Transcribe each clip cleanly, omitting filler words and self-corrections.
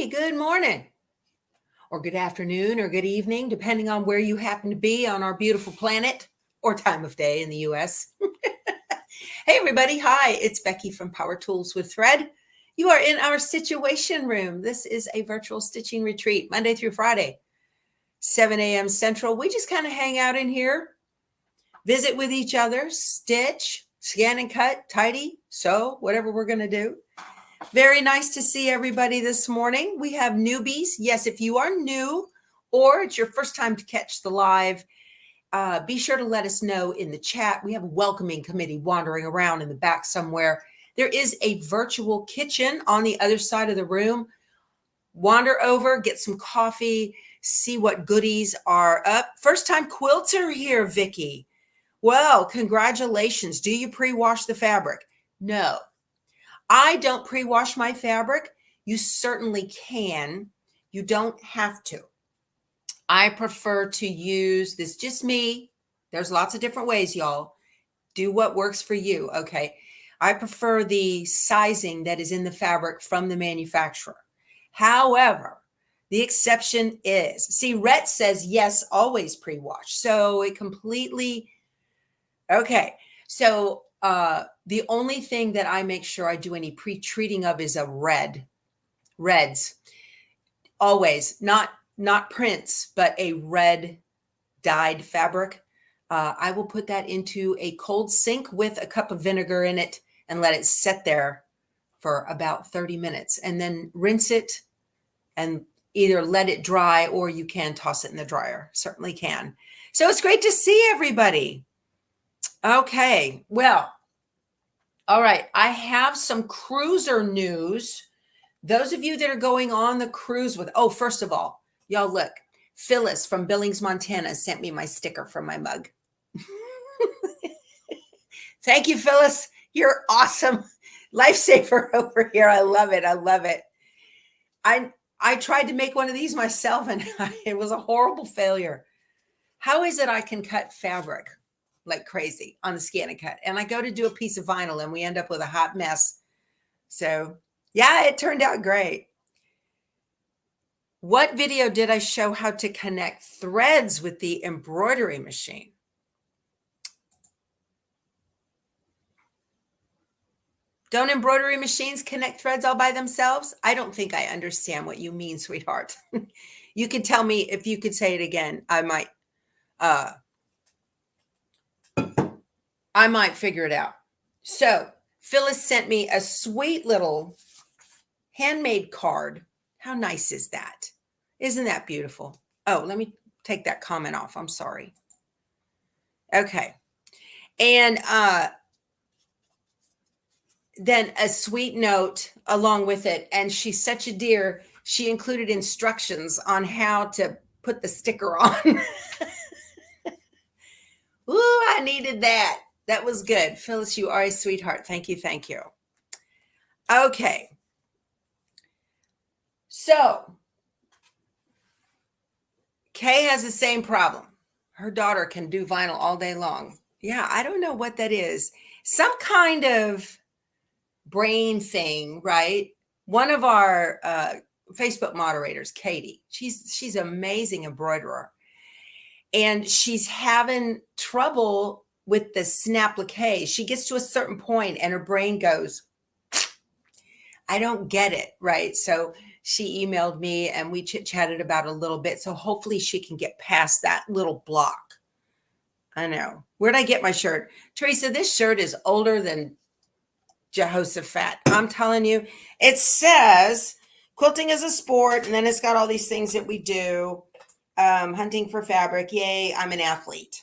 Hey, good morning, or good afternoon, or good evening, depending on where you happen to be on our beautiful planet or time of day in the US. Hey, everybody. Hi, it's Becky from Power Tools with Thread. You are in our Stitchuation room. This is a virtual stitching retreat, Monday through Friday, 7 a.m. Central. We just kind of hang out in here, visit with each other, stitch, scan and cut, tidy, sew, whatever we're going to do. Very nice to see everybody this morning. We have newbies. Yes, if you are new or it's your first time to catch the live, be sure to let us know in the chat. We have a welcoming committee wandering around in the back somewhere. There is a virtual kitchen on the other side of the room. Wander over, get some coffee, see what goodies are up. First time quilter here, Vicki. Well, congratulations. Do you pre-wash the fabric? No. I don't pre-wash my fabric. You certainly can. You don't have to. I prefer to use this, just me. There's lots of different ways, y'all. Do what works for you, okay? I prefer the sizing that is in the fabric from the manufacturer. However, the exception is, see, Rhett says, yes, always pre-wash. So it completely, okay. So the only thing that I make sure I do any pre-treating of is a reds, always, not prints, but a red dyed fabric. I will put that into a cold sink with a cup of vinegar in it and let it sit there for about 30 minutes and then rinse it and either let it dry or you can toss it in the dryer. Certainly can. So it's great to see everybody. Okay, well, all right. I have some cruiser news. Those of you that are going on the cruise with, oh, first of all, y'all look, Phyllis from Billings, Montana sent me my sticker from my mug. Thank you, Phyllis. You're awesome. Lifesaver over here. I love it. I love it. I tried to make one of these myself and it was a horrible failure. How is it I can cut fabric like crazy on the scan and cut? And I go to do a piece of vinyl and we end up with a hot mess. So yeah, it turned out great. What video did I show how to connect threads with the embroidery machine? Don't embroidery machines connect threads all by themselves? I don't think I understand what you mean, sweetheart. You could tell me if you could say it again. I might figure it out. So Phyllis sent me a sweet little handmade card. How nice is that? Isn't that beautiful? Oh, let me take that comment off. I'm sorry. Okay. And then a sweet note along with it. And she's such a dear. She included instructions on how to put the sticker on. Ooh, I needed that. That was good. Phyllis, you are a sweetheart. Thank you. Thank you. Okay. So Kay has the same problem. Her daughter can do vinyl all day long. Yeah, I don't know what that is. Some kind of brain thing, right? One of our Facebook moderators, Katie, she's an amazing embroiderer. And she's having trouble with the Snapplique. She gets to a certain point and her brain goes, I don't get it, right? So she emailed me and we chit-chatted about it a little bit. So hopefully she can get past that little block. I know. Where'd I get my shirt? Teresa, this shirt is older than Jehoshaphat. I'm telling you, it says quilting is a sport. And then it's got all these things that we do. Hunting for fabric. Yay, I'm an athlete.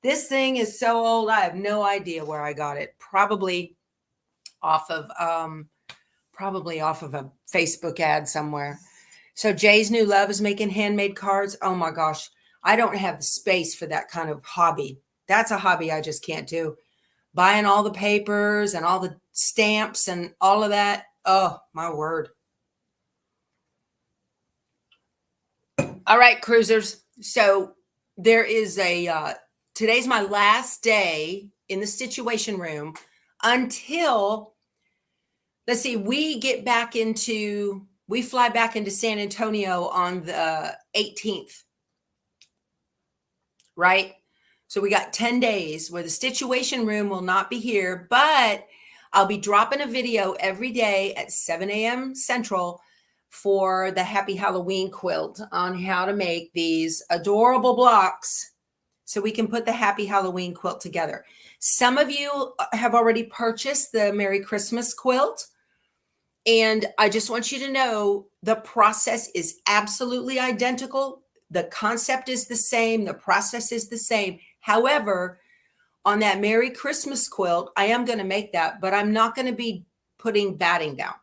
This thing is so old. I have no idea where I got it. Probably off of a Facebook ad somewhere. So Jay's New Love is making handmade cards. Oh my gosh. I don't have the space for that kind of hobby. That's a hobby I just can't do. Buying all the papers and all the stamps and all of that. Oh, my word. All right, cruisers. So there is today's my last day in the Stitchuation room until, let's see, we get back into We fly back into San Antonio on the 18th, right? So we got 10 days where the Stitchuation room will not be here, but I'll be dropping a video every day at 7 a.m. Central for the Happy Halloween quilt on how to make these adorable blocks so we can put the Happy Halloween quilt together. Some of you have already purchased the Merry Christmas quilt. And I just want you to know the process is absolutely identical. The concept is the same. The process is the same. However, on that Merry Christmas quilt, I am going to make that, but I'm not going to be putting batting down.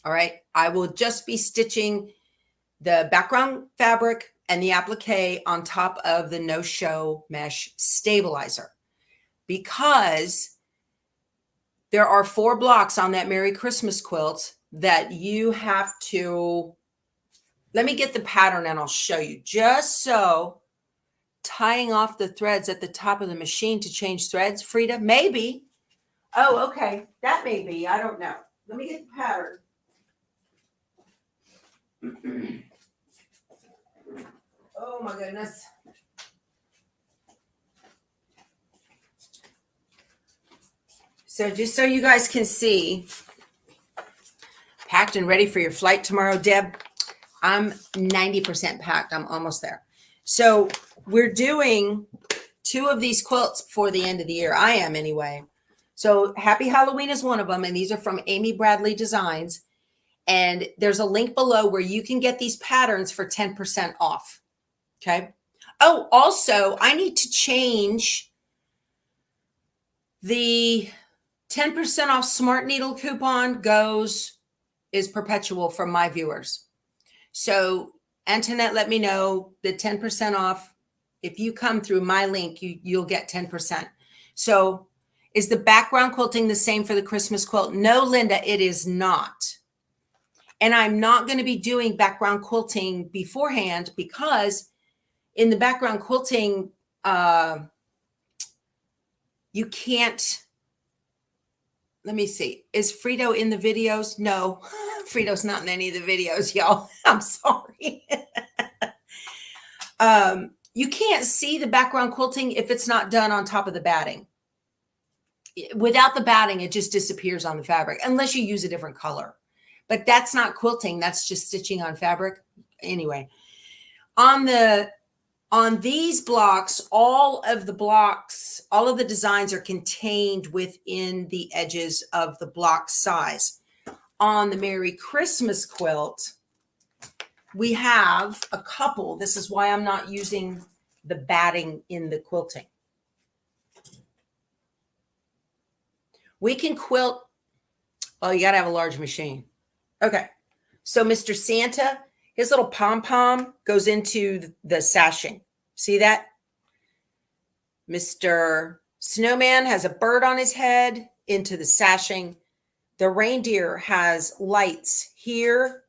All right. I will just be stitching the background fabric and the applique on top of the no-show mesh stabilizer, because there are 4 blocks on that Merry Christmas quilt that you have to, let me get the pattern and I'll show you. Just so, tying off the threads at the top of the machine to change threads, Frida, maybe. Oh, okay. That may be. I don't know. Let me get the pattern. Oh my goodness. So just so you guys can see, packed and ready for your flight tomorrow, Deb. I'm 90% packed. I'm almost there. So we're doing 2 of these quilts for the end of the year. I am anyway. So Happy Halloween is one of them. And these are from Amy Bradley Designs. And there's a link below where you can get these patterns for 10% off. Okay. Oh, also, I need to change the 10% off Smart Needle coupon is perpetual for my viewers. So Antoinette, let me know the 10% off. If you come through my link, you'll get 10%. So is the background quilting the same for the Christmas quilt? No, Linda, it is not. And I'm not going to be doing background quilting beforehand, because in the background quilting, you can't, let me see. Is Frito in the videos? No, Frito's not in any of the videos, y'all. I'm sorry. You can't see the background quilting if it's not done on top of the batting. Without the batting, it just disappears on the fabric, unless you use a different color. But that's not quilting. That's just stitching on fabric. Anyway, on these blocks, all of the designs are contained within the edges of the block size. On the Merry Christmas quilt, we have a couple. This is why I'm not using the batting in the quilting. We can quilt. Oh, you got to have a large machine. Okay. So Mr. Santa, his little pom-pom goes into the sashing. See that? Mr. Snowman has a bird on his head into the sashing. The reindeer has lights here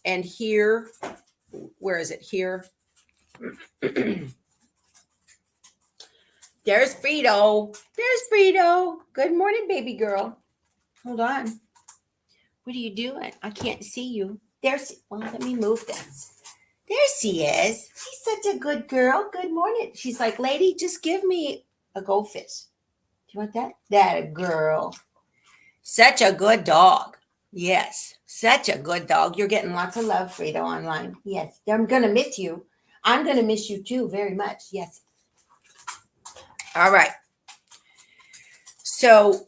and here. Where is it? Here. There's Frito. There's Frito. Good morning, baby girl. Hold on. What are you doing? I can't see you. Well, let me move this. There she is. She's such a good girl. Good morning. She's like, lady, just give me a goldfish. Do you want that? That girl. Such a good dog. Yes, such a good dog. You're getting lots of love, Frito, online. Yes, I'm going to miss you. I'm going to miss you too very much. Yes. All right. So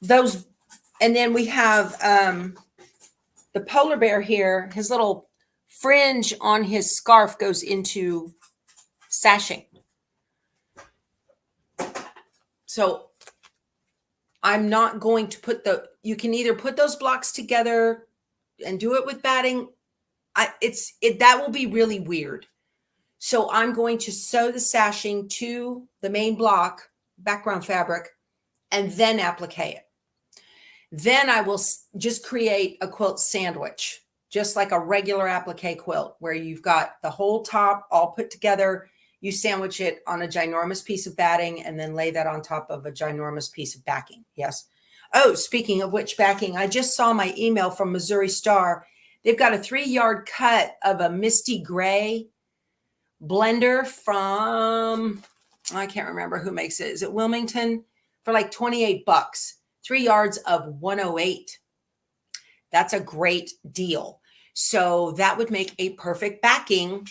those, and then we have the polar bear here. His little fringe on his scarf goes into sashing. So I'm not going to put you can either put those blocks together and do it with batting. That will be really weird. So I'm going to sew the sashing to the main block, background fabric, and then applique it. Then I will just create a quilt sandwich, just like a regular applique quilt, where you've got the whole top all put together. You sandwich it on a ginormous piece of batting and then lay that on top of a ginormous piece of backing. Yes. Oh, speaking of which backing, I just saw my email from Missouri Star They've got a 3-yard cut of a misty gray blender from, I can't remember who makes it. Is it Wilmington? For like 28 bucks. 3 yards of 108. That's a great deal. So that would make a perfect backing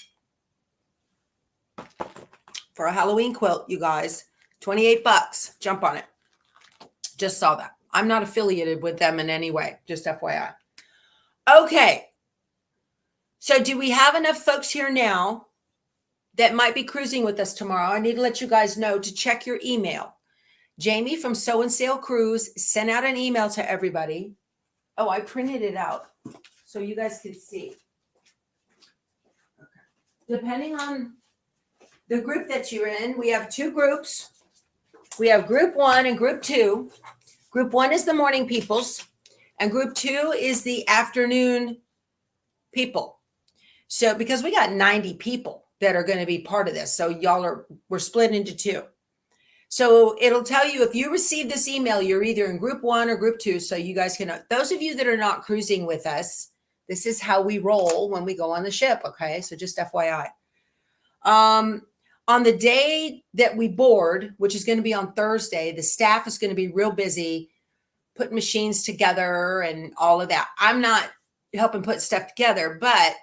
for a Halloween quilt, you guys. 28 bucks. Jump on it. Just saw that. I'm not affiliated with them in any way. Just FYI. Okay. So do we have enough folks here now that might be cruising with us tomorrow? I need to let you guys know to check your email. Jamie from Sew and Sail Cruise sent out an email to everybody. Oh, I printed it out so you guys can see. Okay. Depending on the group that you're in, we have 2 groups. We have group 1 and group 2. Group 1 is the morning peoples, and group 2 is the afternoon people. So because we got 90 people that are going to be part of this. So we're split into 2. So it'll tell you if you receive this email, you're either in group 1 or group 2. So you guys can, those of you that are not cruising with us, this is how we roll when we go on the ship. Okay. So just FYI. On the day that we board, which is going to be on Thursday, the staff is going to be real busy putting machines together and all of that. I'm not helping put stuff together, but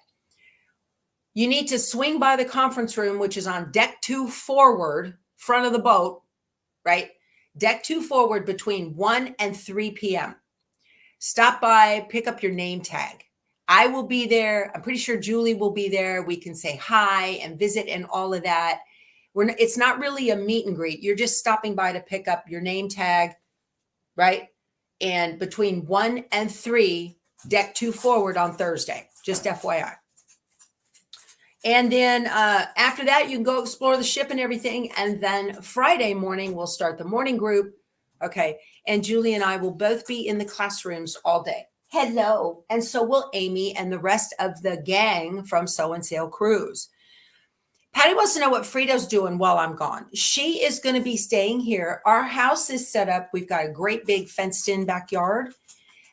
you need to swing by the conference room, which is on deck 2 forward, front of the boat, right? Deck 2 forward between 1 and 3 p.m. Stop by, pick up your name tag. I will be there. I'm pretty sure Julie will be there. We can say hi and visit and all of that. It's not really a meet and greet. You're just stopping by to pick up your name tag, right? And between 1 and 3, deck 2 forward on Thursday, just FYI. And then after that, you can go explore the ship and everything. And then Friday morning, we'll start the morning group. Okay. And Julie and I will both be in the classrooms all day. Hello. And so will Amy and the rest of the gang from Sew and Sail Cruise. Patty wants to know what Frida's doing while I'm gone. She is going to be staying here. Our house is set up. We've got a great big fenced in backyard,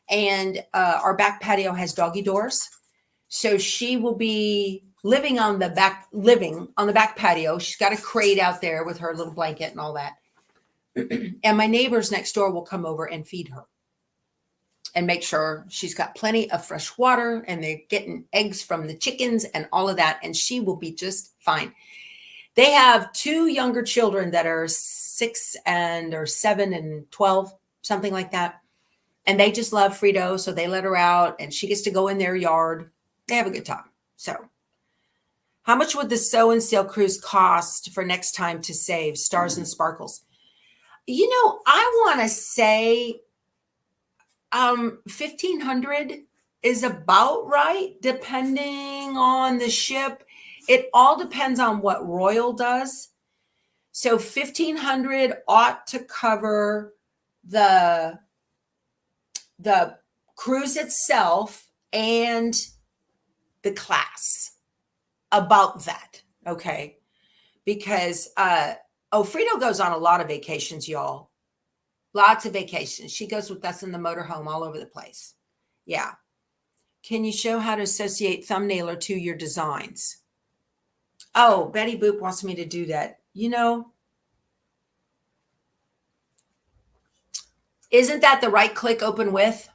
and our back patio has doggy doors. So she will be living on the back patio. She's got a crate out there with her little blanket and all that. And my neighbors next door will come over and feed her and make sure she's got plenty of fresh water and they're getting eggs from the chickens and all of that. And she will be just fine. They have 2 younger children that are 6 or 7 and 12, something like that. And they just love Frito. So they let her out and she gets to go in their yard. They have a good time. So how much would the Sew and Sail Cruise cost for next time to save Stars and Sparkles? You know, I want to say 1,500 is about right, depending on the ship. It all depends on what Royal does. So 1,500 ought to cover the cruise itself and the class. About that, okay? Because Frito goes on a lot of vacations, y'all. Lots of vacations. She goes with us in the motorhome all over the place. Yeah. Can you show how to associate thumbnailer to your designs? Oh, Betty Boop wants me to do that. You know, isn't that the right click open with?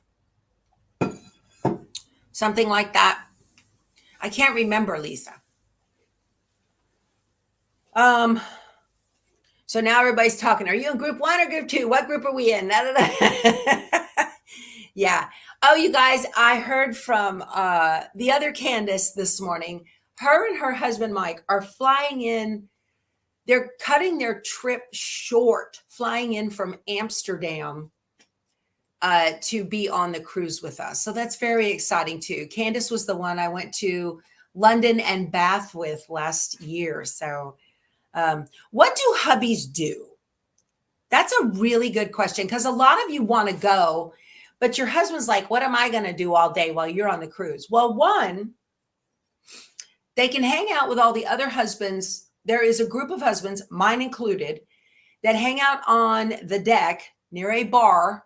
Something like that. I can't remember, Lisa. So now everybody's talking. Are you in group 1 or group 2? What group are we in? Yeah. Oh, you guys, I heard from the other Candace this morning. Her and her husband, Mike, are flying in. They're cutting their trip short, flying in from Amsterdam to be on the cruise with us. So that's very exciting too. Candace was the one I went to London and Bath with last year. So what do hubbies do? That's a really good question because a lot of you want to go, but your husband's like, what am I going to do all day while you're on the cruise? Well, one, they can hang out with all the other husbands. There is a group of husbands, mine included, that hang out on the deck near a bar,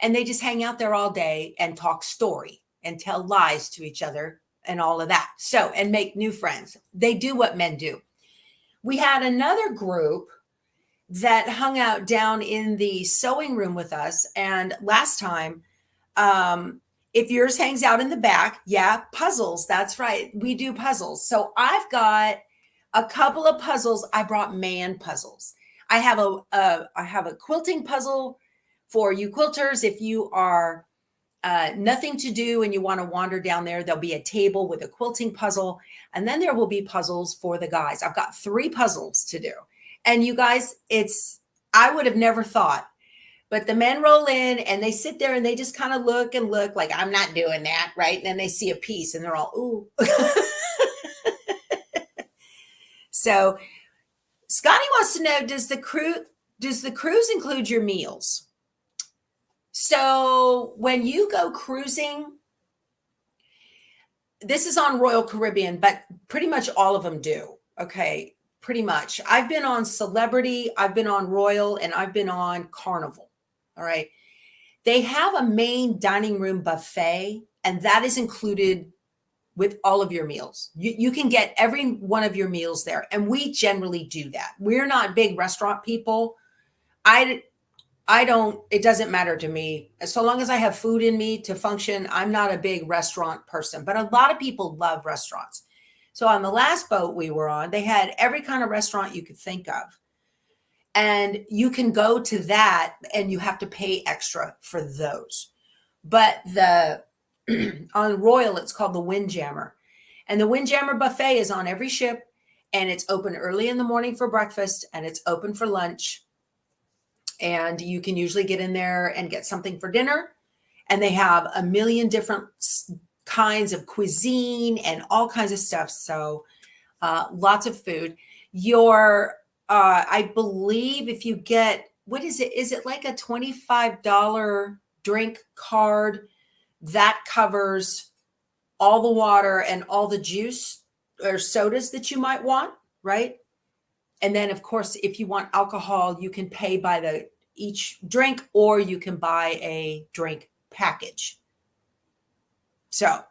and they just hang out there all day and talk story. and tell lies to each other and all of that. So, and make new friends. They do what men do. We had another group that hung out down in the sewing room with us. And last time, if yours hangs out in the back, yeah, puzzles. That's right. We do puzzles. So I've got a couple of puzzles. I brought man puzzles. I have a quilting puzzle for you quilters. If you are nothing to do and you want to wander down there, there'll be a table with a quilting puzzle. And then there will be puzzles for the guys. I've got 3 puzzles to do. And you guys, I would have never thought, but the men roll in and they sit there and they just kind of look and look like, I'm not doing that, right? And then they see a piece and they're all, ooh. So Scotty wants to know, does the cruise include your meals? So when you go cruising, this is on Royal Caribbean, but pretty much all of them do. Okay. Pretty much. I've been on Celebrity, I've been on Royal, and I've been on Carnival. All right. They have a main dining room buffet, and that is included with all of your meals. You can get every one of your meals there. And we generally do that. We're not big restaurant people. I don't, it doesn't matter to me. So long as I have food in me to function, I'm not a big restaurant person, but a lot of people love restaurants. So on the last boat we were on, they had every kind of restaurant you could think of. And you can go to that and you have to pay extra for those. But on Royal, it's called the Windjammer. And the Windjammer buffet is on every ship, and it's open early in the morning for breakfast and it's open for lunch. And you can usually get in there and get something for dinner. And they have a million different kinds of cuisine and all kinds of stuff. So lots of food. I believe if you get, what is it? Is it like a $25 drink card that covers all the water and all the juice or sodas that you might want, right? And then, of course, if you want alcohol, you can pay by each drink, or you can buy a drink package. So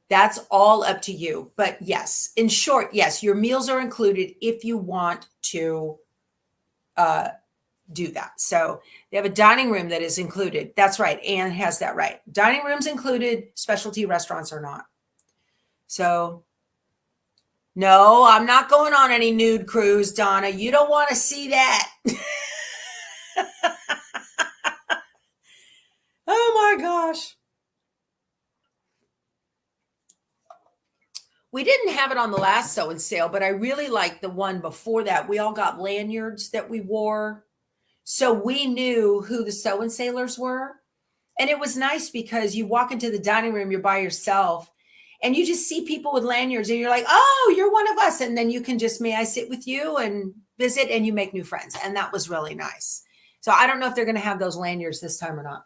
that's all up to you. But yes, in short, yes, your meals are included if you want to do that. So they have a dining room that is included. That's right. Anne has that right. Dining rooms included, specialty restaurants are not. So no, I'm not going on any nude cruise, Donna. You don't want to see that. Oh my gosh. We didn't have it on the last sew and sale, but I really liked the one before that. We all got lanyards that we wore. So we knew who the sew and sailors were. And it was nice because you walk into the dining room, you're by yourself, and you just see people with lanyards and you're like, oh, you're one of us. And then you can just, may I sit with you and visit, and you make new friends. And that was really nice. So I don't know if they're going to have those lanyards this time or not.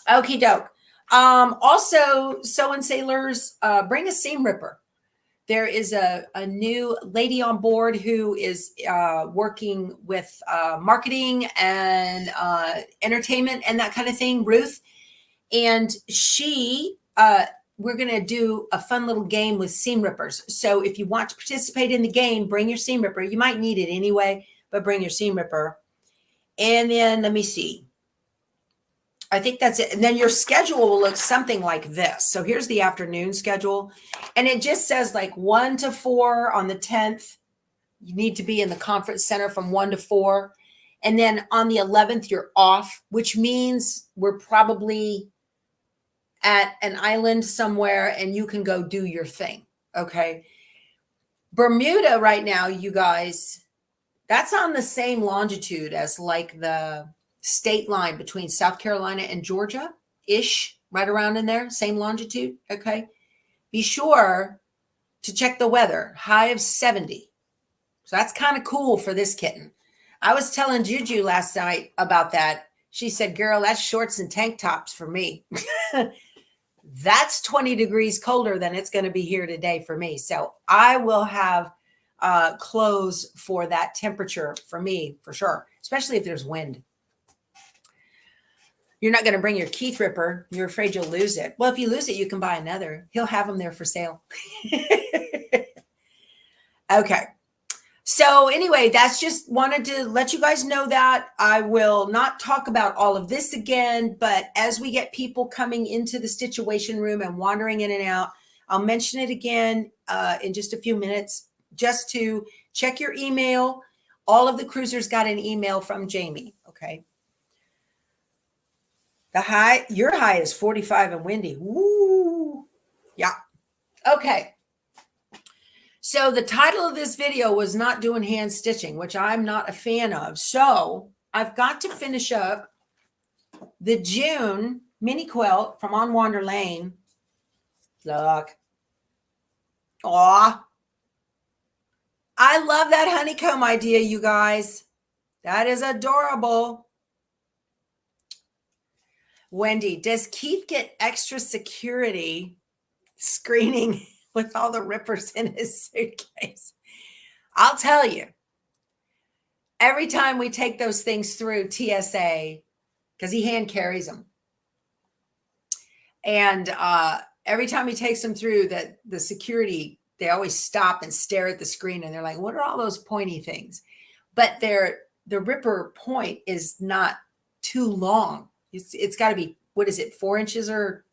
Okie doke. Also, sew and sailors, bring a seam ripper. There is a new lady on board who is working with marketing and entertainment and that kind of thing, Ruth. And we're going to do a fun little game with seam rippers. So if you want to participate in the game, bring your seam ripper. You might need it anyway, but bring your seam ripper. And then let me see. I think that's it. And then your schedule will look something like this. So here's the afternoon schedule. And it just says like 1 to 4 on the 10th. You need to be in the conference center from 1 to 4. And then on the 11th, you're off, which means we're probably at an island somewhere and you can go do your thing. Okay. Bermuda right now, you guys, that's on the same longitude as like the state line between South Carolina and Georgia-ish, right around in there, same longitude. Okay. Be sure to check the weather, high of 70. So that's kind of cool for this kitten. I was telling Juju last night about that. She said, girl, that's shorts and tank tops for me. That's 20 degrees colder than it's going to be here today for me. So I will have clothes for that temperature for me, for sure, especially if there's wind. You're not going to bring your Keith Ripper. You're afraid you'll lose it. Well, if you lose it, you can buy another. He'll have them there for sale. Okay. So anyway, that's just wanted to let you guys know that. I will not talk about all of this again, but as we get people coming into the Stitchuation room and wandering in and out, I'll mention it again in just a few minutes, just to check your email. All of the cruisers got an email from Jamie. Okay. Your high is 45 and windy. Woo. Yeah. Okay. So the title of this video was not doing hand stitching, which I'm not a fan of. So I've got to finish up the June mini quilt from On Wander Lane. Look. Aw. I love that honeycomb idea, you guys. That is adorable. Wendy, does Keith get extra security screening with all the rippers in his suitcase? I'll tell you, every time we take those things through TSA, because he hand carries them, and every time he takes them through, that the security, they always stop and stare at the screen, and they're like, what are all those pointy things? But the ripper point is not too long. It's got to be, what is it, 4 inches or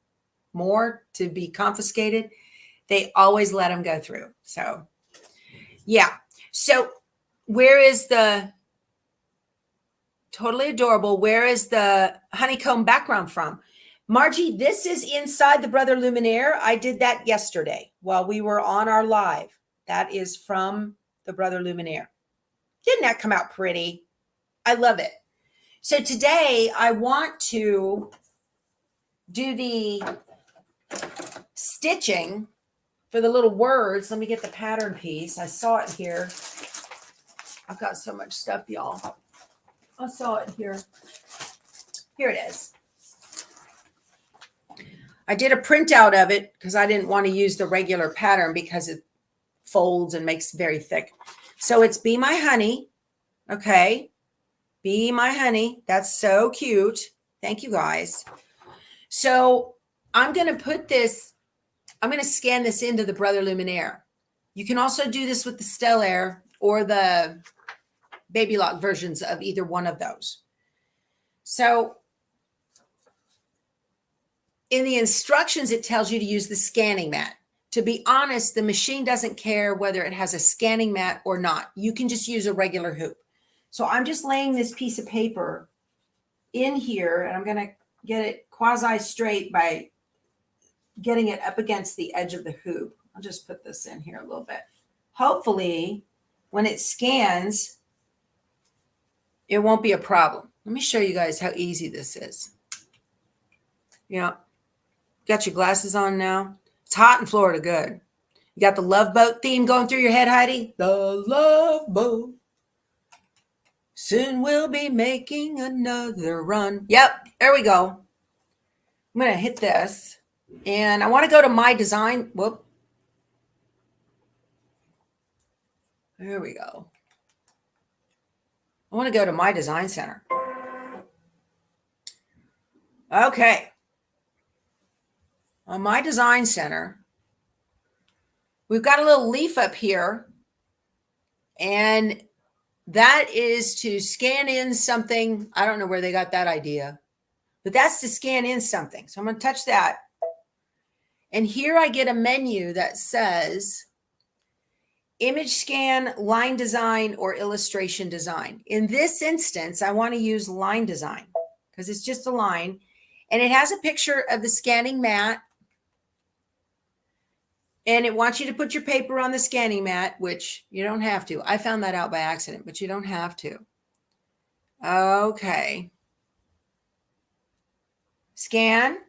more to be confiscated? They always let them go through. So, yeah. So, where is the, totally adorable, where is the honeycomb background from? Margie, this is inside the Brother Luminaire. I did that yesterday while we were on our live. That is from the Brother Luminaire. Didn't that come out pretty? I love it. So today I want to do the stitching for the little words. Let me get the pattern piece. I saw it here. I've got so much stuff, y'all. I saw it here. Here it is. I did a printout of it because I didn't want to use the regular pattern because it folds and makes very thick. So it's Be My Honey. Okay. Be My Honey. That's so cute. Thank you guys. So I'm going to put this, I'm going to scan this into the Brother Luminaire. You can also do this with the Stellaire or the Baby Lock versions of either one of those. So in the instructions, it tells you to use the scanning mat. To be honest, the machine doesn't care whether it has a scanning mat or not. You can just use a regular hoop. So I'm just laying this piece of paper in here, and I'm going to get it quasi straight by getting it up against the edge of the hoop. I'll just put this in here a little bit. Hopefully, when it scans, it won't be a problem. Let me show you guys how easy this is. Yeah. Got your glasses on now? It's hot in Florida. Good. You got the Love Boat theme going through your head, Heidi? The Love Boat. Soon we'll be making another run. Yep, there we go. I'm going to hit this. And I want to go to my design. Whoop. There we go. I want to go to my design center. Okay. On my design center, we've got a little leaf up here. And that is to scan in something. I don't know where they got that idea, but that's to scan in something. So I'm going to touch that. And here I get a menu that says image scan, line design, or illustration design. In this instance, I want to use line design because it's just a line. And it has a picture of the scanning mat. And it wants you to put your paper on the scanning mat, which you don't have to. I found that out by accident, but you don't have to. Okay. Scan.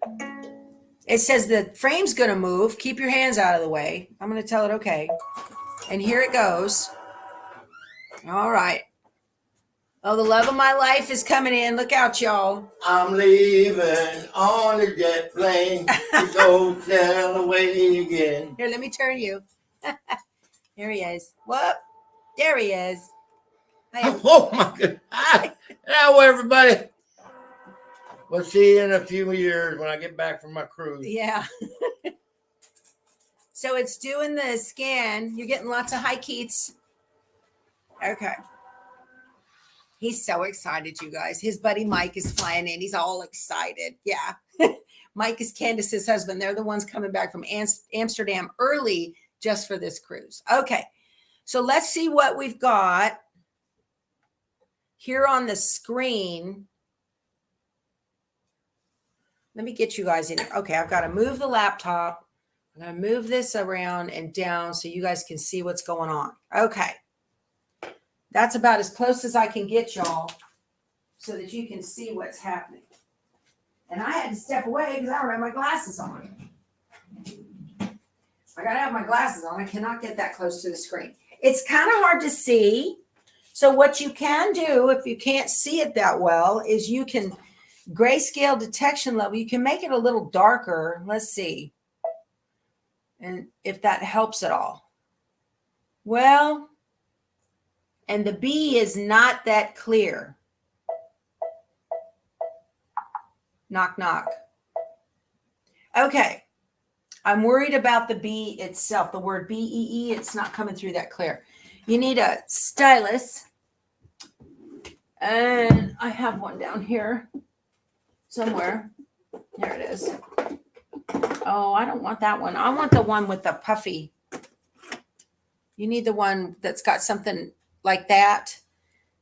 It says the frame's going to move. Keep your hands out of the way. I'm going to tell it okay. And here it goes. All right. Oh, the love of my life is coming in. Look out, y'all. I'm leaving on the jet plane to go sail away again. Here, let me turn you. Here he is. Whoop. There he is. Oh, my God. Hi. Hello, everybody. We'll see you in a few years when I get back from my cruise. Yeah. So it's doing the scan. You're getting lots of high Keats. Okay. He's so excited, you guys. His buddy Mike is flying in. He's all excited. Yeah. Mike is Candace's husband. They're the ones coming back from Amsterdam early just for this cruise. Okay. So let's see what we've got here on the screen. Let me get you guys in here. Okay, I've got to move the laptop. I'm going to move this around and down so you guys can see what's going on. Okay. That's about as close as I can get y'all so that you can see what's happening. And I had to step away because I don't have my glasses on. I got to have my glasses on. I cannot get that close to the screen. It's kind of hard to see. So what you can do if you can't see it that well is you can grayscale detection level. You can make it a little darker. Let's see. And if that helps at all. Well, and the B is not that clear. Knock, knock. Okay. I'm worried about the B itself. The word B-E-E, it's not coming through that clear. You need a stylus. And I have one down here somewhere. There it is. Oh, I don't want that one. I want the one with the puffy. You need the one that's got something like that.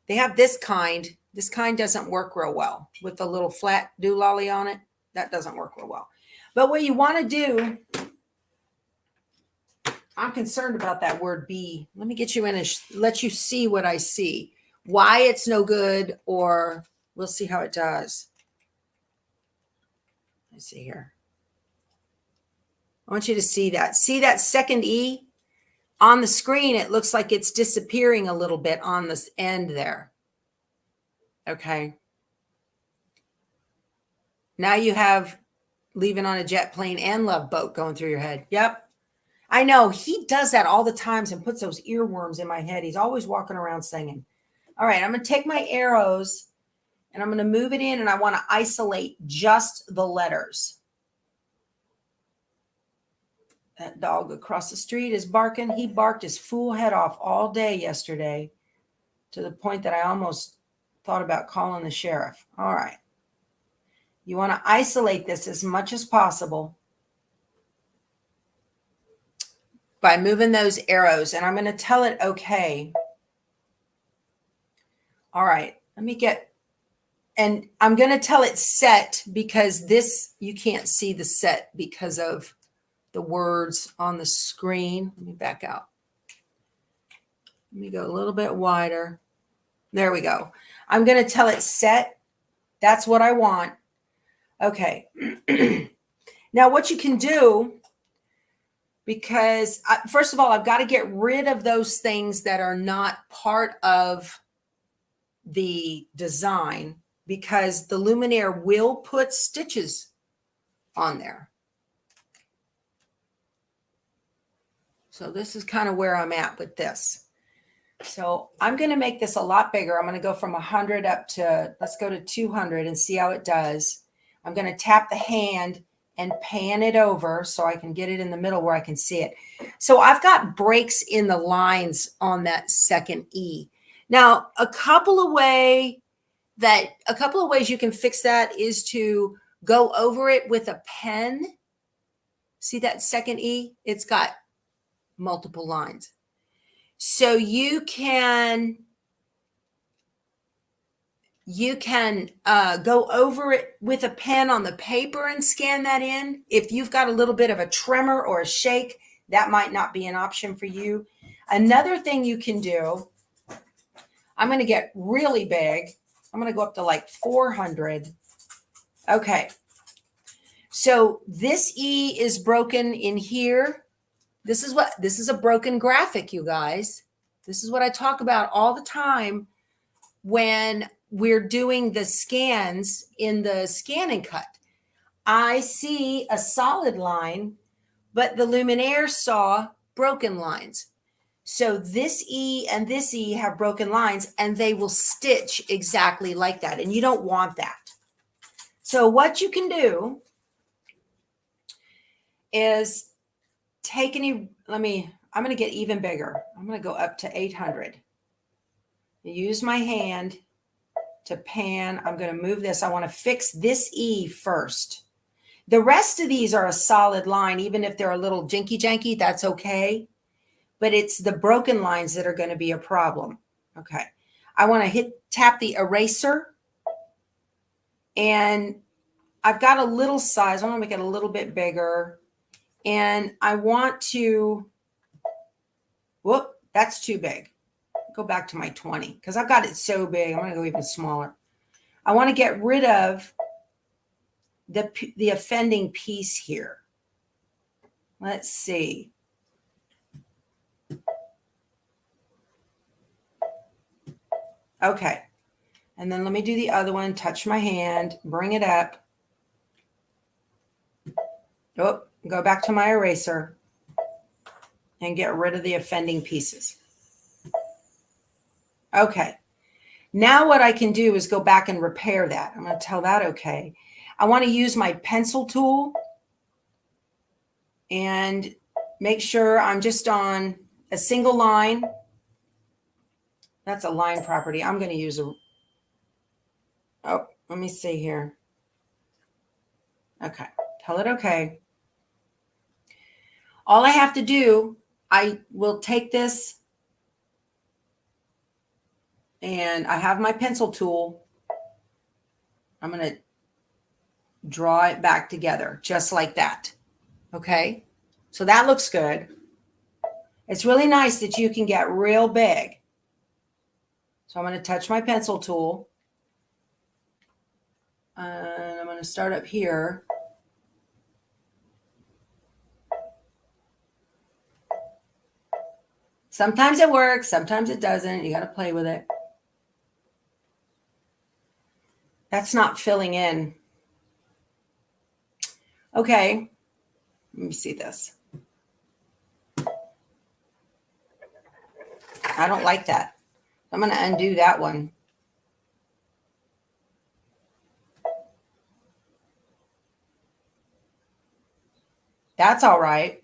They have this kind. This kind doesn't work real well with the little flat doolally on it. That doesn't work real well. But what you want to do, I'm concerned about that word B. Let me get you in and let you see what I see. Why it's no good, or we'll see how it does. Let's see here. I want you to see that. See that second E? On the screen, it looks like it's disappearing a little bit on this end there. Okay. Now you have leaving on a jet plane and love boat going through your head. Yep. I know. He does that all the times and puts those earworms in my head. He's always walking around singing. All right. I'm going to take my arrows and I'm going to move it in and I want to isolate just the letters. That dog across the street is barking. He barked his fool head off all day yesterday to the point that I almost thought about calling the sheriff. All right. You want to isolate this as much as possible by moving those arrows. And I'm going to tell it okay. All right. Let me get, and I'm going to tell it set because this, you can't see the set because of the words on the screen. Let me back out. Let me go a little bit wider. There we go. I'm going to tell it set. That's what I want. Okay. Now what you can do, because first of all, I've got to get rid of those things that are not part of the design because the Luminaire will put stitches on there. So this is kind of where I'm at with this. So I'm going to make this a lot bigger. I'm going to go from 100 up to, let's go to 200 and see how it does. I'm going to tap the hand and pan it over so I can get it in the middle where I can see it. So I've got breaks in the lines on that second E. Now, a couple of ways you can fix that is to go over it with a pen. See that second E? It's got multiple lines. So you can go over it with a pen on the paper and scan that in. If you've got a little bit of a tremor or a shake, that might not be an option for you. Another thing you can do, I'm going to get really big. I'm going to go up to like 400. Okay. So this E is broken in here. This is a broken graphic, you guys. This is what I talk about all the time when we're doing the scans in the scan and cut. I see a solid line, but the Luminaire saw broken lines. So this E and this E have broken lines and they will stitch exactly like that. And you don't want that. So what you can do is take I'm going to get even bigger. I'm going to go up to 800. Use my hand to pan. I'm going to move this. I want to fix this E first. The rest of these are a solid line. Even if they're a little jinky janky, that's okay. But it's the broken lines that are going to be a problem. Okay. I want to tap the eraser, and I've got a little size. I want to make it a little bit bigger. And I want to, whoop, that's too big. Go back to my 20 because I've got it so big. I'm going to go even smaller. I want to get rid of the offending piece here. Let's see. Okay. And then let me do the other one. Touch my hand, bring it up. Oh, go back to my eraser and get rid of the offending pieces. Okay. Now what I can do is go back and repair that. I'm going to tell that okay. I want to use my pencil tool and make sure I'm just on a single line. That's a line property. I'm going to use let me see here. Okay. Tell it okay. All I have to do, I will take this and I have my pencil tool. I'm going to draw it back together just like that. Okay. So that looks good. It's really nice that you can get real big. So I'm going to touch my pencil tool. And I'm going to start up here. Sometimes it works. Sometimes it doesn't. You got to play with it. That's not filling in. Okay. Let me see this. I don't like that. I'm going to undo that one. That's all right.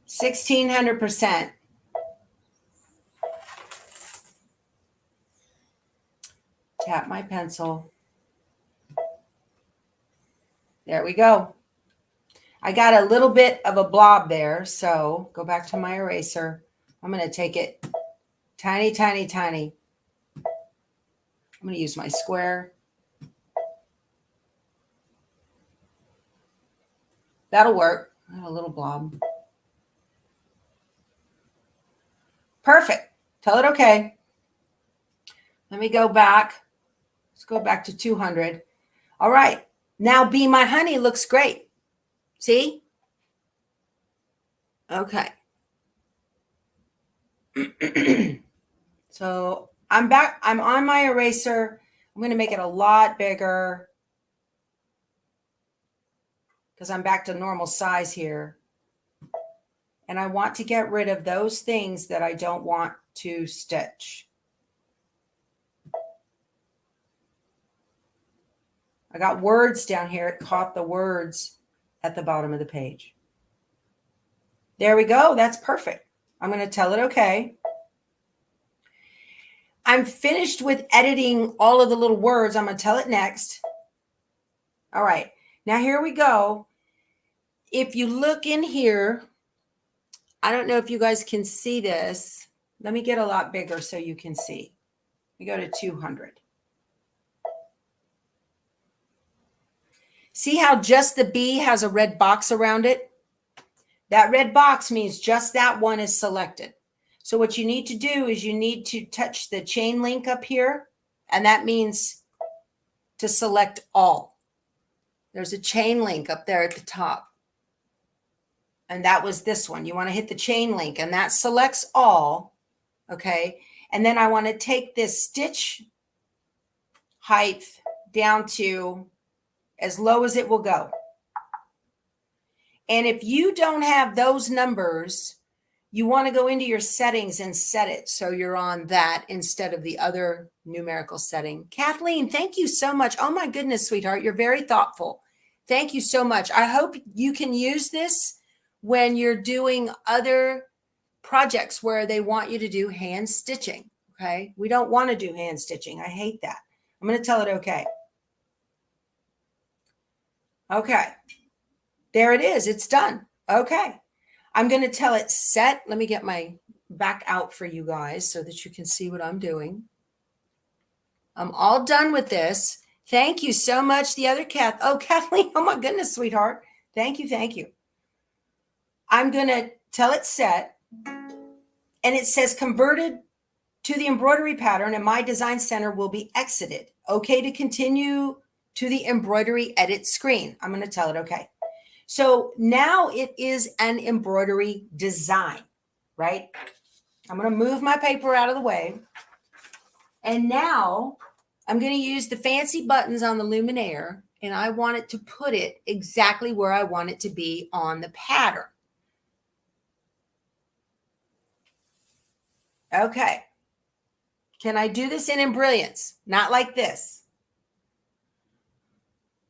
1,600%. Tap my pencil. There we go. I got a little bit of a blob there, so go back to my eraser. I'm going to take it tiny, tiny, tiny. I'm going to use my square. That'll work. I have a little blob. Perfect. Tell it okay. Let me go back. Let's go back to 200. All right. Now Be My Honey looks great. See? Okay. So I'm back. I'm on my eraser. I'm going to make it a lot bigger because I'm back to normal size here. And I want to get rid of those things that I don't want to stitch. I got words down here. It caught the words at the bottom of the page. There we go. That's perfect. I'm going to tell it okay. I'm finished with editing all of the little words. I'm going to tell it next. All right. Now here we go. If you look in here, I don't know if you guys can see this. Let me get a lot bigger so you can see. We go to 200. See how just the B has a red box around it? That red box means just that one is selected. So what you need to do is you need to touch the chain link up here, and that means to select all. There's a chain link up there at the top. And that was this one. You want to hit the chain link, and that selects all. Okay. And then I want to take this stitch height down to as low as it will go. And if you don't have those numbers, you want to go into your settings and set it so you're on that instead of the other numerical setting. Kathleen, thank you so much. Oh my goodness, sweetheart, you're very thoughtful. Thank you so much. I hope you can use this when you're doing other projects where they want you to do hand stitching. Okay. We don't want to do hand stitching. I hate that. I'm going to tell it okay. Okay. There it is. It's done. Okay. I'm going to tell it set. Let me get my back out for you guys so that you can see what I'm doing. I'm all done with this. Thank you so much. The other Kath. Oh, Kathleen. Oh my goodness, sweetheart. Thank you. Thank you. I'm going to tell it set. And it says converted to the embroidery pattern and my design center will be exited. Okay to continue to the embroidery edit screen. I'm going to tell it okay. So now it is an embroidery design, right? I'm going to move my paper out of the way. And now I'm going to use the fancy buttons on the Luminaire, and I want it to put it exactly where I want it to be on the pattern. Okay. Can I do this in Brilliance? Not like this.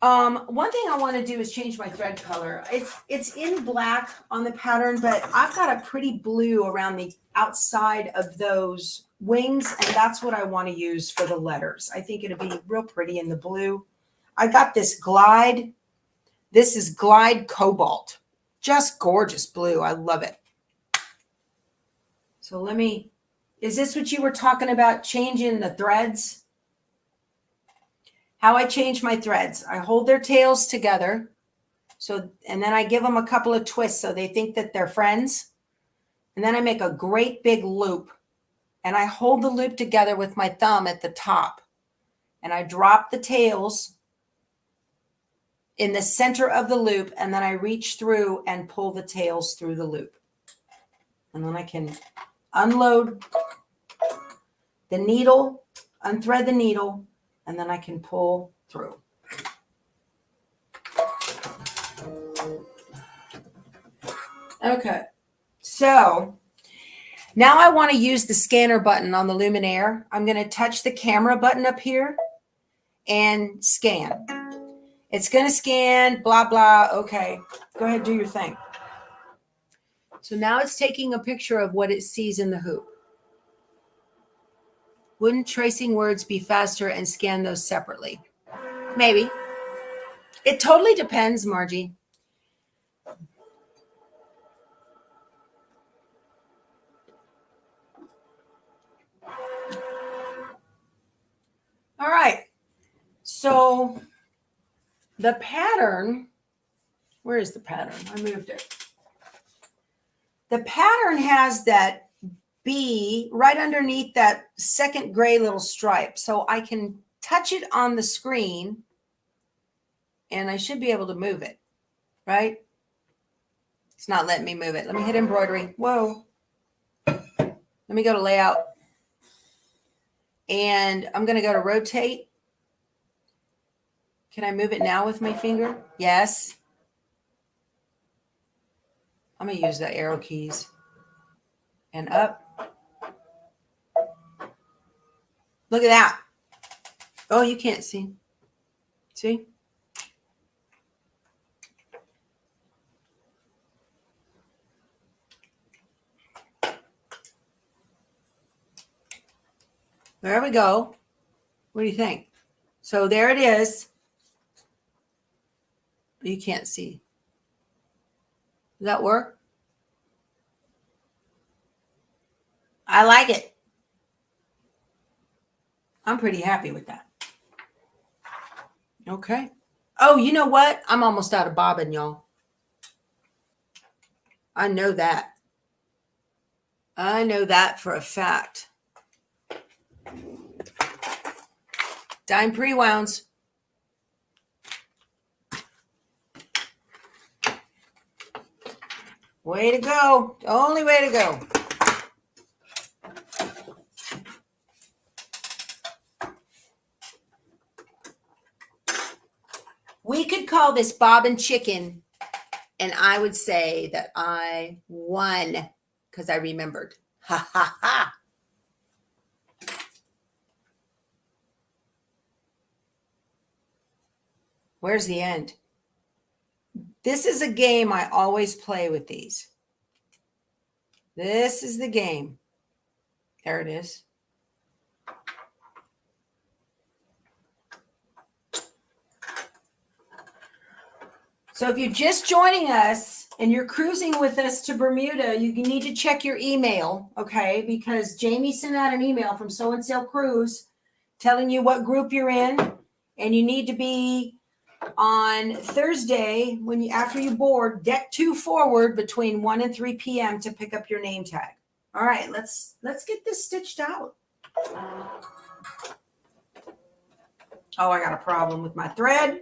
One thing I want to do is change my thread color. It's in black on the pattern, but I've got a pretty blue around the outside of those wings, and that's what I want to use for the letters. I think it'll be real pretty in the blue. I got this Glide. This is Glide Cobalt. Just gorgeous blue. I love it. So is this what you were talking about, changing the threads? How I change my threads. I hold their tails together. And then I give them a couple of twists so they think that they're friends. And then I make a great big loop. And I hold the loop together with my thumb at the top. And I drop the tails in the center of the loop. And then I reach through and pull the tails through the loop. And then I can unload the needle, unthread the needle, and then I can pull through. Okay, so now I want to use the scanner button on the Luminaire. I'm going to touch the camera button up here and scan. It's going to scan, blah, blah. Okay, go ahead, do your thing. So now it's taking a picture of what it sees in the hoop. Wouldn't tracing words be faster and scan those separately? Maybe. It totally depends, Margie. All right. So the pattern, where is the pattern? I moved it. The pattern has that B right underneath that second gray little stripe. So I can touch it on the screen and I should be able to move it, right? It's not letting me move it. Let me hit embroidery. Whoa. Let me go to layout. And I'm going to go to rotate. Can I move it now with my finger? Yes. I'm going to use the arrow keys. And up. Look at that. Oh, you can't see. See? There we go. What do you think? So there it is. You can't see. Does that work? I like it. I'm pretty happy with that. Okay. Oh, you know what? I'm almost out of bobbin, y'all. I know that. I know that for a fact. Dime pre-wounds. Way to go. Only way to go. We could call this bobbin chicken, and I would say that I won. because I remembered. Ha ha ha. Where's the end? This is a game I always play with these. This is the game. There it is. So if you're just joining us and you're cruising with us to Bermuda, you need to check your email, okay? Because Jamie sent out an email from So and So Cruise telling you what group you're in, and you need to be on Thursday after you board deck 2 forward between 1 and 3 p.m. to pick up your name tag. All right, let's get this stitched out. Oh, I got a problem with my thread.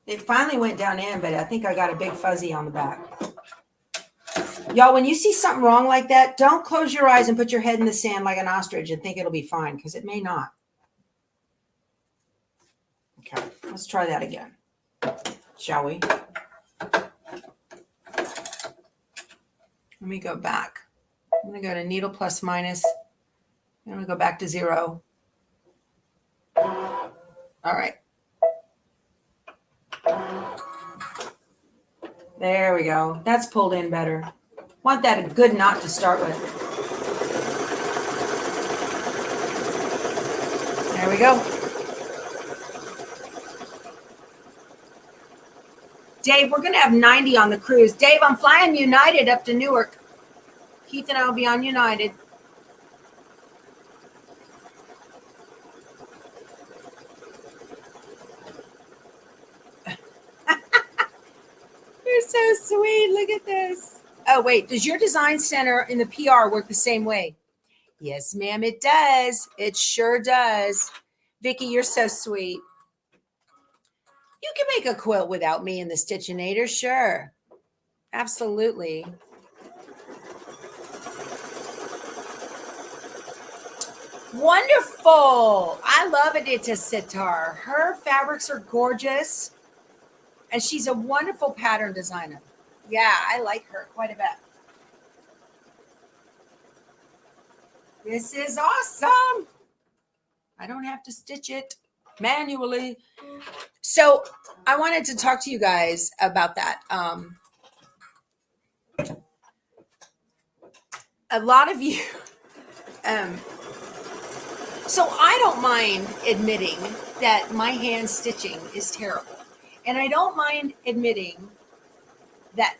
It finally went down in, but I think I got a big fuzzy on the back. Y'all, when you see something wrong like that, don't close your eyes and put your head in the sand like an ostrich and think it'll be fine, because it may not. Okay, let's try that again, shall we? Let me go back. I'm going to go to needle plus minus. I'm going to go back to 0. All right. There we go. That's pulled in better. Want that a good knot to start with. There we go. Dave, we're going to have 90 on the cruise. Dave, I'm flying United up to Newark. Keith and I will be on United. You're so sweet. Look at this. Oh, wait. Does your design center in the PR work the same way? Yes, ma'am, it does. It sure does. Vicki, you're so sweet. You can make a quilt without me in the Stitchinator, sure. Absolutely. Wonderful. I love Adita Sitar. Her fabrics are gorgeous. And she's a wonderful pattern designer. Yeah, I like her quite a bit. This is awesome. I don't have to stitch it manually. So I wanted to talk to you guys about that. A lot of you, so I don't mind admitting that my hand stitching is terrible. And I don't mind admitting that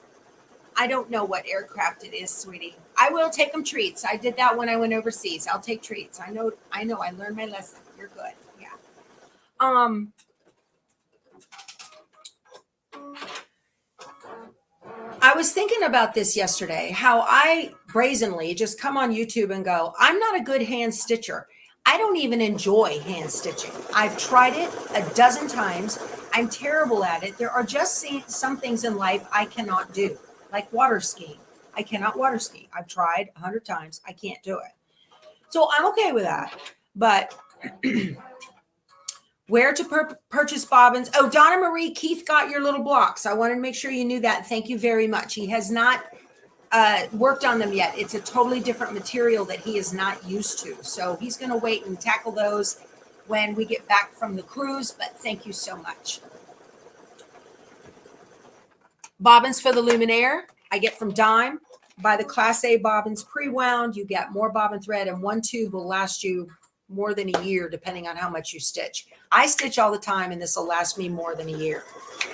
I don't know what aircraft it is, sweetie. I will take them treats. I did that when I went overseas. I'll take treats. I know. I learned my lesson. You're good. Yeah. I was thinking about this yesterday, how I brazenly just come on YouTube and go, I'm not a good hand stitcher. I don't even enjoy hand stitching. I've tried it a dozen times. I'm terrible at it. There are just some things in life I cannot do, like water skiing. I cannot water ski. I've tried 100 times. I can't do it. So I'm okay with that. But where to purchase bobbins? Oh, Donna Marie, Keith got your little blocks. I wanted to make sure you knew that. Thank you very much. He has not worked on them yet. It's a totally different material that he is not used to. So he's going to wait and tackle those when we get back from the cruise. But thank you so much. Bobbins for the Luminaire, I get from Dime. Buy the Class A bobbins pre-wound. You get more bobbin thread, and one tube will last you more than a year, depending on how much you stitch. I stitch all the time, and this will last me more than a year.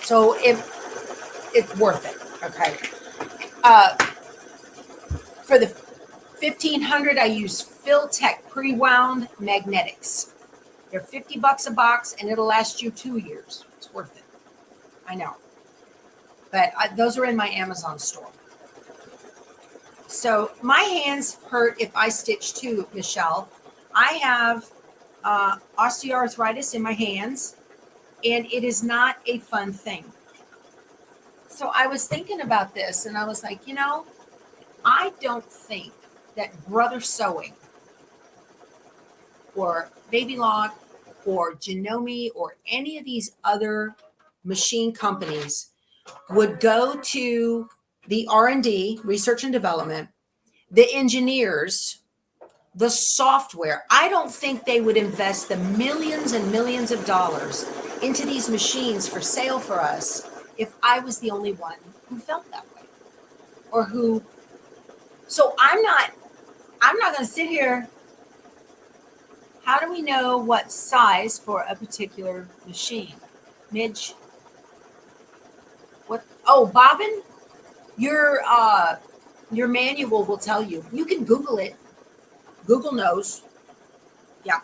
So it's worth it. Okay. For the 1500, I use Philtech pre-wound magnetics. They're $50 a box, and it'll last you 2 years. It's worth it. I know. But those are in my Amazon store. So my hands hurt if I stitch too, Michelle. I have osteoarthritis in my hands, and it is not a fun thing. So I was thinking about this, and I was like, I don't think that Brother Sewing or Baby Lock or Janome or any of these other machine companies would go to the R&D, research and development, the engineers, the software. I don't think they would invest the millions and millions of dollars into these machines for sale for us if I was the only one who felt that way or who. So I'm not going to sit here. How do we know what size for a particular machine? Midge? What? Oh, bobbin? Your manual will tell you. You can Google it. Google knows. Yeah.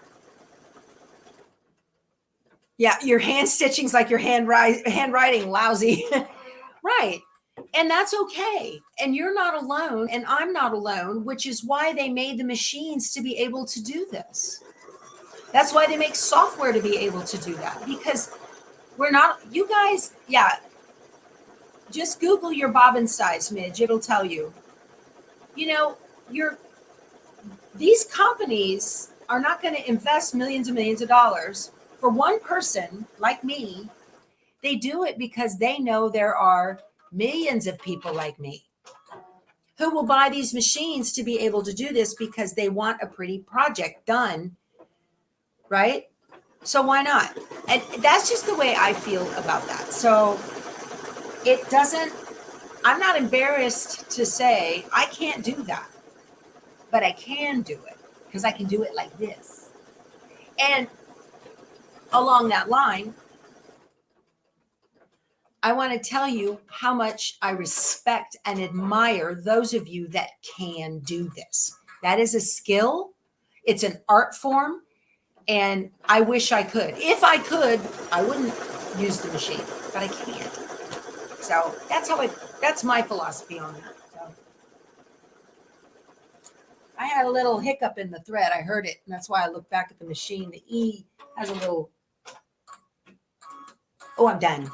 Yeah, your hand stitching's like your handwriting lousy. Right. And that's okay. And you're not alone, and I'm not alone, which is why they made the machines to be able to do this. That's why they make software to be able to do that, because we're not, you guys, yeah, just Google your bobbin size, Midge. It'll tell you. You know, these companies are not going to invest millions and millions of dollars for one person like me. They do it because they know there are millions of people like me who will buy these machines to be able to do this because they want a pretty project done, right? So why not? And that's just the way I feel about that. So it doesn't, I'm not embarrassed to say I can't do that, but I can do it because I can do it like this. And along that line, I want to tell you how much I respect and admire those of you that can do this. That is a skill. It's an art form. And I wish I could. If I could, I wouldn't use the machine, but I can't. So that's my philosophy on that. So I had a little hiccup in the thread. I heard it. And that's why I looked back at the machine. The E has a little, oh, I'm done.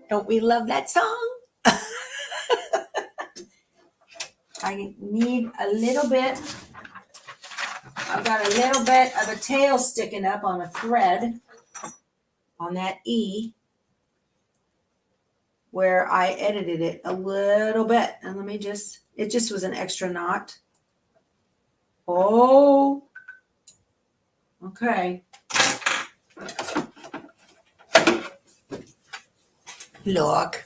Don't we love that song? I need a little bit. I've got a little bit of a tail sticking up on a thread on that E where I edited it a little bit. And let me just, it just was an extra knot. Oh, okay. Look.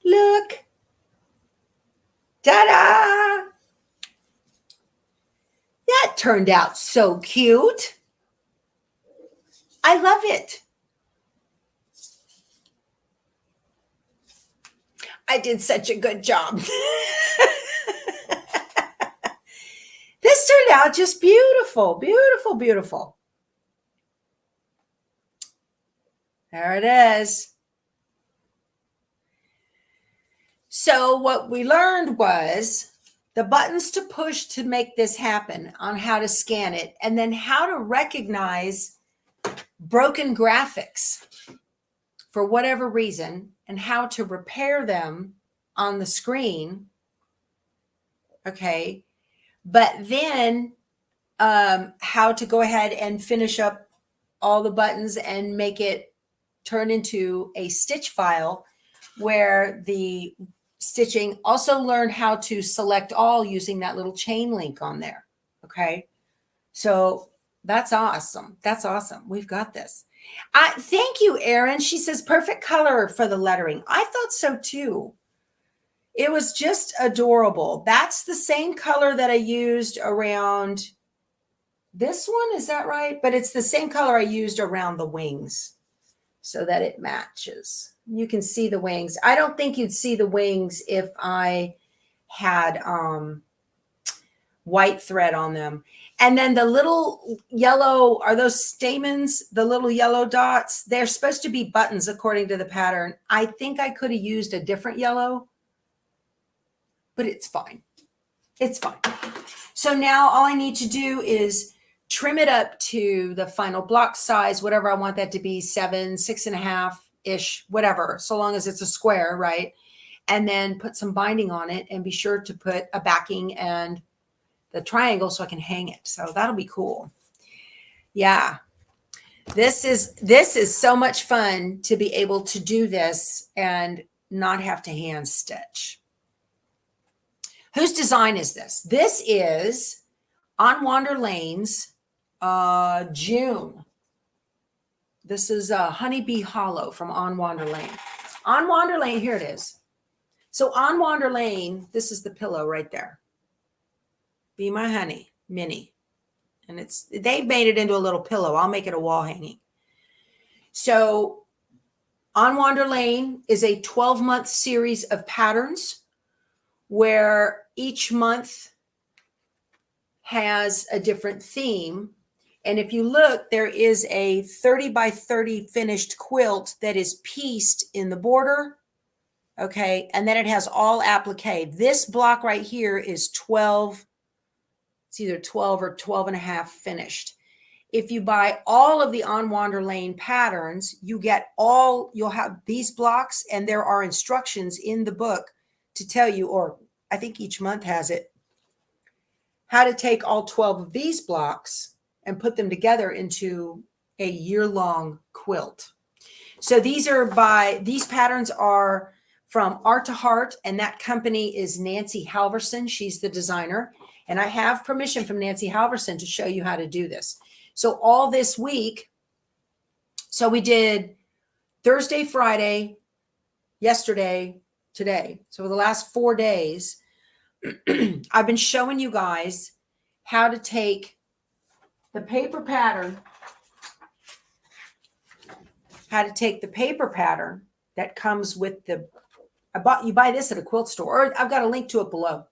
Look. Ta-da! That turned out so cute. I love it. I did such a good job. This turned out just beautiful, beautiful, beautiful. There it is. So what we learned was the buttons to push to make this happen, on how to scan it, and then how to recognize broken graphics for whatever reason and how to repair them on the screen. Okay. But then how to go ahead and finish up all the buttons and make it turn into a stitch file where the stitching, also learn how to select all using that little chain link on there. Okay. So that's awesome. That's awesome. We've got this. Thank you, Erin. She says perfect color for the lettering. I thought so too. It was just adorable. That's the same color that I used around this one. Is that right? But it's the same color I used around the wings so that it matches. You can see the wings. I don't think you'd see the wings if I had white thread on them. And then the little yellow, are those stamens, the little yellow dots? They're supposed to be buttons according to the pattern. I think I could have used a different yellow, but it's fine. It's fine. So now all I need to do is trim it up to the final block size, whatever I want that to be, 7, 6.5-ish, whatever, so long as it's a square, right? And then put some binding on it and be sure to put a backing and the triangle so I can hang it. So that'll be cool. Yeah. This is so much fun to be able to do this and not have to hand stitch. Whose design is this? This is On Wander Lane's June. This is Honeybee Hollow from On Wander Lane. On Wander Lane, here it is. So On Wander Lane, this is the pillow right there. Be My Honey, mini. And they made it into a little pillow. I'll make it a wall hanging. So On Wander Lane is a 12-month series of patterns where each month has a different theme. And if you look, there is a 30 by 30 finished quilt that is pieced in the border. Okay. And then it has all applique. This block right here is 12. It's either 12 or 12 and a half finished. If you buy all of the On Wander Lane patterns, you'll have these blocks, and there are instructions in the book to tell you, or I think each month has it, how to take all 12 of these blocks and put them together into a year-long quilt. So these patterns are from Art to Heart, and that company is Nancy Halverson. She's the designer. And I have permission from Nancy Halverson to show you how to do this. So all this week, so we did Thursday, Friday, yesterday, today. So the last 4 days, I've been showing you guys how to take the paper pattern, that comes with you buy this at a quilt store, or I've got a link to it below.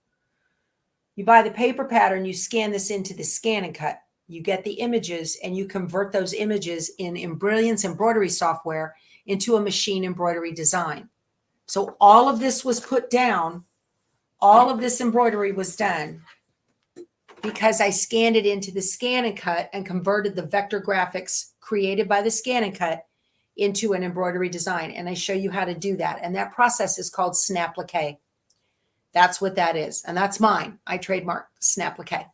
You buy the paper pattern, you scan this into the scan and cut. You get the images and you convert those images in Brilliance embroidery software into a machine embroidery design. So all of this was put down. All of this embroidery was done because I scanned it into the scan and cut and converted the vector graphics created by the scan and cut into an embroidery design. And I show you how to do that. And that process is called Snapplique. That's what that is. And that's mine. I trademark Snapplique.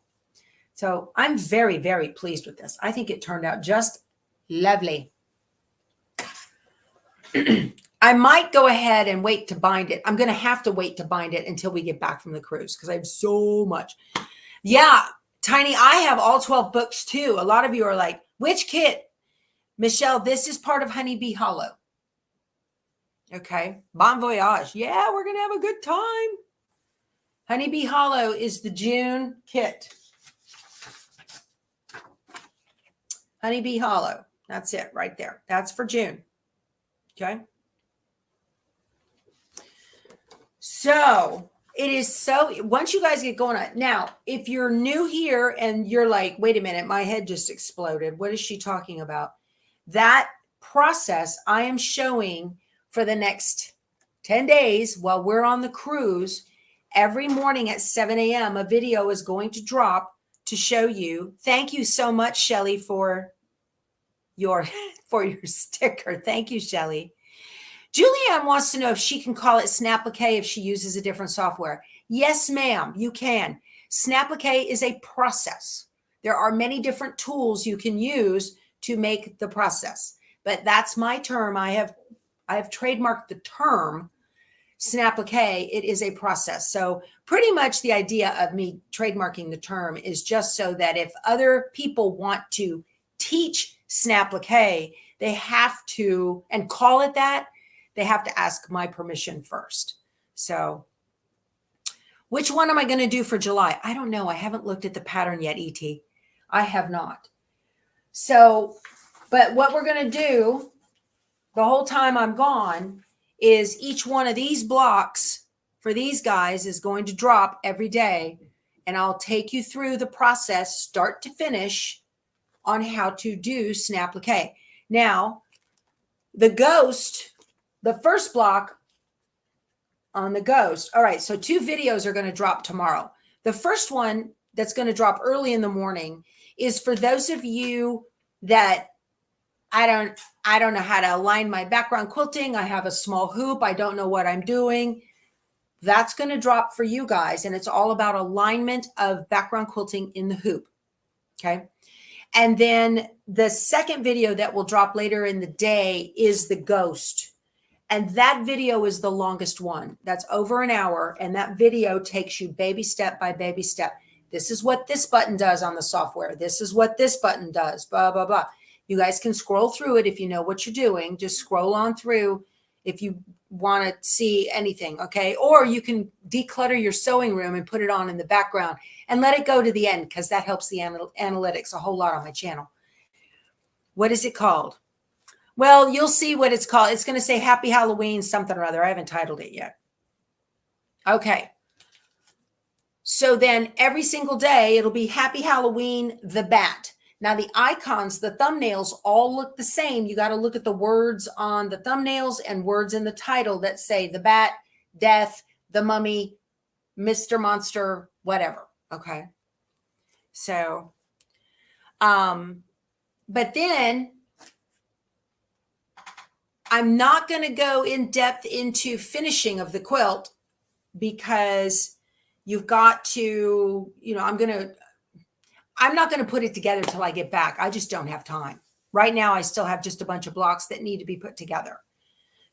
So I'm very, very pleased with this. I think it turned out just lovely. I might go ahead and wait to bind it. I'm going to have to wait to bind it until we get back from the cruise because I have so much. Yeah, Tiny, I have all 12 books too. A lot of you are like, which kit? Michelle, this is part of Honeybee Hollow. Okay. Bon voyage. Yeah, we're going to have a good time. Honeybee Hollow is the June kit. Honeybee Hollow. That's it right there. That's for June. Okay. So it is once you guys get going on. Now, if you're new here and you're like, wait a minute, my head just exploded. What is she talking about? That process I am showing for the next 10 days while we're on the cruise. Every morning at 7 a.m., a video is going to drop to show you. Thank you so much, Shelly, for your sticker. Thank you, Shelly. Julianne wants to know if she can call it Snapplique if she uses a different software. Yes, ma'am, you can. Snapplique is a process. There are many different tools you can use to make the process, but that's my term. I have trademarked the term Snapplique. It is a process. So pretty much the idea of me trademarking the term is just so that if other people want to teach Snapplique, they have to, and call it that, they have to ask my permission first. So which one am I going to do for July? I don't know. I haven't looked at the pattern yet, ET. I have not. So, but what we're going to do the whole time I'm gone is each one of these blocks for these guys is going to drop every day. And I'll take you through the process, start to finish, on how to do Snapplique. Now, the ghost, the first block on the ghost. All right, so 2 videos are going to drop tomorrow. The first one that's going to drop early in the morning is for those of you that I don't know how to align my background quilting. I have a small hoop. I don't know what I'm doing. That's going to drop for you guys. And it's all about alignment of background quilting in the hoop. Okay. And then the second video that will drop later in the day is the ghost. And that video is the longest one. That's over an hour. And that video takes you baby step by baby step. This is what this button does on the software. This is what this button does, blah, blah, blah. You guys can scroll through it if you know what you're doing. Just scroll on through if you want to see anything, okay? Or you can declutter your sewing room and put it on in the background and let it go to the end, because that helps the analytics a whole lot on my channel. What is it called? Well, you'll see what it's called. It's going to say Happy Halloween something or other. I haven't titled it yet. Okay. So then every single day, it'll be Happy Halloween, the bat. Now, the icons, the thumbnails all look the same. You got to look at the words on the thumbnails and words in the title that say the bat, death, the mummy, Mr. Monster, whatever. Okay. So, but then I'm not going to go in depth into finishing of the quilt, because you've got to, you know, I'm not going to put it together till I get back. I just don't have time. Right now, I still have just a bunch of blocks that need to be put together.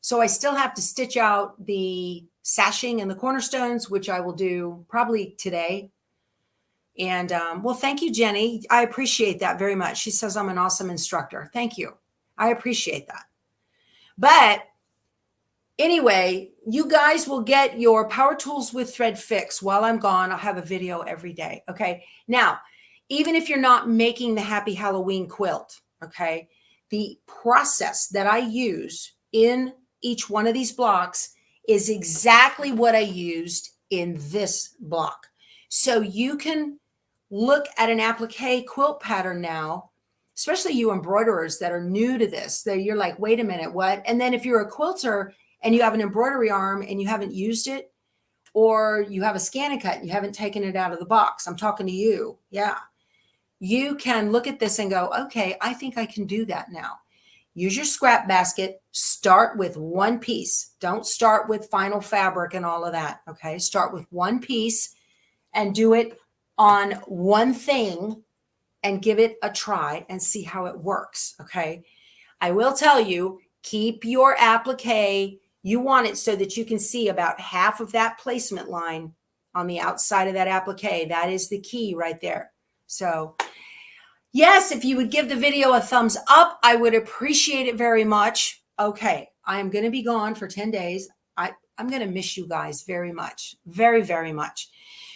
So I still have to stitch out the sashing and the cornerstones, which I will do probably today. And well, thank you, Jenny. I appreciate that very much. She says I'm an awesome instructor. Thank you. I appreciate that. But anyway, you guys will get your Power Tools with Thread fix while I'm gone. I'll have a video every day. Okay. Now, even if you're not making the Happy Halloween quilt, okay, the process that I use in each one of these blocks is exactly what I used in this block. So you can look at an applique quilt pattern now, especially you embroiderers that are new to this, that you're like, wait a minute, what? And then if you're a quilter and you have an embroidery arm and you haven't used it, or you have a scan and cut and you haven't taken it out of the box, I'm talking to you. Yeah. You can look at this and go, okay, I think I can do that now. Use your scrap basket. Start with one piece. Don't start with final fabric and all of that. Okay. Start with one piece and do it on one thing and give it a try and see how it works. Okay. I will tell you, keep your applique. You want it so that you can see about half of that placement line on the outside of that applique. That is the key right there. So yes, if you would give the video a thumbs up, I would appreciate it very much. Okay. I am going to be gone for 10 days. I'm going to miss you guys very much. Very, very much.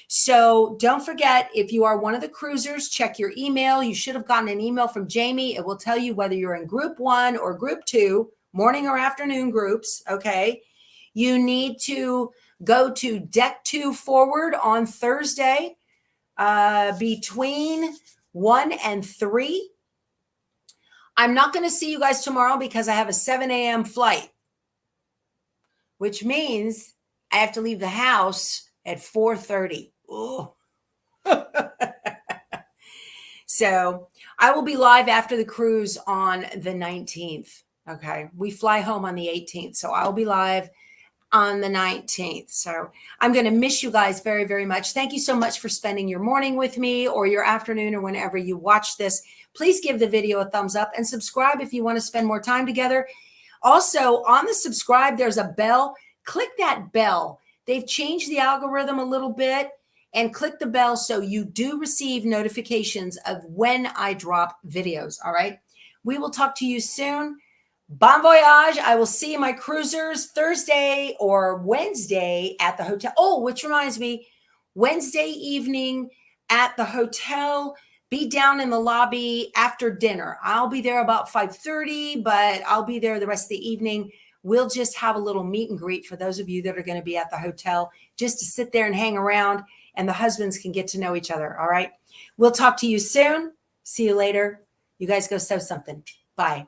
So don't forget, if you are one of the cruisers, check your email. You should have gotten an email from Jamie. It will tell you whether you're in group 1 or group 2, morning or afternoon groups. Okay. You need to go to deck 2 forward on Thursday between 1 and 3. I'm not going to see you guys tomorrow because I have a 7 a.m. flight, which means I have to leave the house at 4:30. Oh. So I will be live after the cruise on the 19th. Okay. We fly home on the 18th. So I'll be live on the 19th. So I'm going to miss you guys very, very much. Thank you so much for spending your morning with me, or your afternoon, or whenever you watch this. Please give the video a thumbs up and subscribe if you want to spend more time together. Also, on the subscribe, there's a bell. Click that bell. They've changed the algorithm a little bit, and click the bell so you do receive notifications of when I drop videos. All right. We will talk to you soon. Bon voyage. I will see my cruisers Thursday or Wednesday at the hotel. Oh, which reminds me, Wednesday evening at the hotel, be down in the lobby after dinner. I'll be there about 5:30, but I'll be there the rest of the evening. We'll just have a little meet and greet for those of you that are going to be at the hotel, just to sit there and hang around, and the husbands can get to know each other. All right. We'll talk to you soon. See you later. You guys go sew something. Bye.